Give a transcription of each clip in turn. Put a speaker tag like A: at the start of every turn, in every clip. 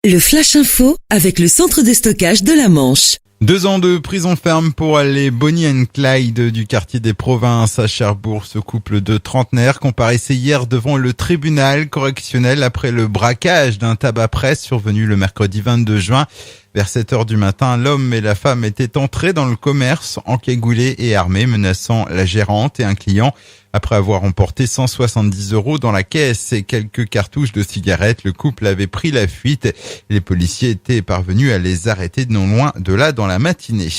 A: Le Flash Info avec le centre de stockage de la Manche.
B: 2 ans de prison ferme pour les Bonnie and Clyde du quartier des Provinces à Cherbourg. Ce couple de trentenaires comparaissait hier devant le tribunal correctionnel après le braquage d'un tabac presse survenu le mercredi 22 juin. Vers 7 heures du matin, l'homme et la femme étaient entrés dans le commerce encagoulés et armés, menaçant la gérante et un client. Après avoir emporté 170 € dans la caisse et quelques cartouches de cigarettes, le couple avait pris la fuite. Les policiers étaient parvenus à les arrêter non loin de là dans la matinée.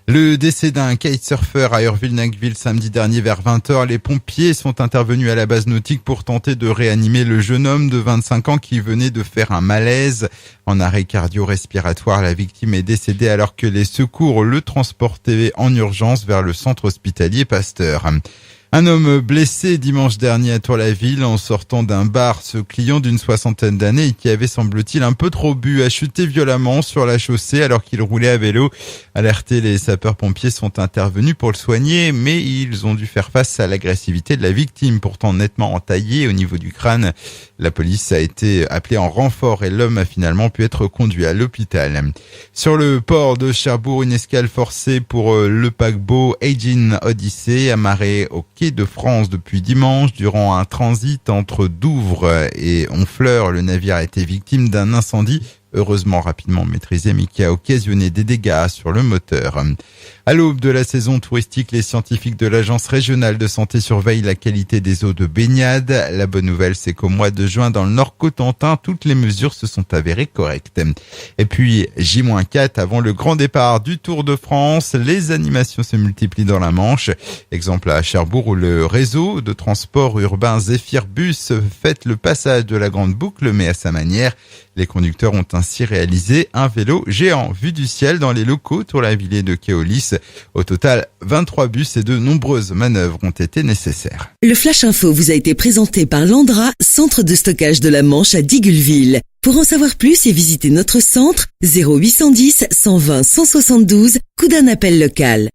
B: Le décès d'un kitesurfer à Urville-Nacqueville samedi dernier vers 20h. Les pompiers sont intervenus à la base nautique pour tenter de réanimer le jeune homme de 25 ans qui venait de faire un malaise. En arrêt cardio-respiratoire, la victime est décédée alors que les secours le transportaient en urgence vers le centre hospitalier Pasteur. Un homme blessé dimanche dernier à Tour-la-Ville en sortant d'un bar. Ce client d'une 60aine d'années qui avait, semble-t-il, un peu trop bu a chuté violemment sur la chaussée alors qu'il roulait à vélo. Alertés, les sapeurs-pompiers sont intervenus pour le soigner, mais ils ont dû faire face à l'agressivité de la victime, pourtant nettement entaillée au niveau du crâne. La police a été appelée en renfort et l'homme a finalement pu être conduit à l'hôpital. Sur le port de Cherbourg, une escale forcée pour le paquebot Aegean Odyssey amarré au quai de France depuis dimanche. Durant un transit entre Douvres et Honfleur, le navire a été victime d'un incendie, heureusement rapidement maîtrisé, mais qui a occasionné des dégâts sur le moteur. À l'aube de la saison touristique, les scientifiques de l'Agence régionale de santé surveillent la qualité des eaux de baignade. La bonne nouvelle, c'est qu'au mois de juin, dans le Nord-Cotentin, toutes les mesures se sont avérées correctes. Et puis, J-4 avant le grand départ du Tour de France, les animations se multiplient dans la Manche. Exemple à Cherbourg où le réseau de transport urbain Zéphyr Bus fête le passage de la grande boucle, mais à sa manière. Les conducteurs ont ainsi réalisé un vélo géant vu du ciel dans les locaux Tour-la-Ville de Keolis. Au total, 23 bus et de nombreuses manœuvres ont été nécessaires.
A: Le Flash Info vous a été présenté par Landra, centre de stockage de la Manche à Digulleville. Pour en savoir plus et visiter notre centre, 0810 120 172, coup d'un appel local.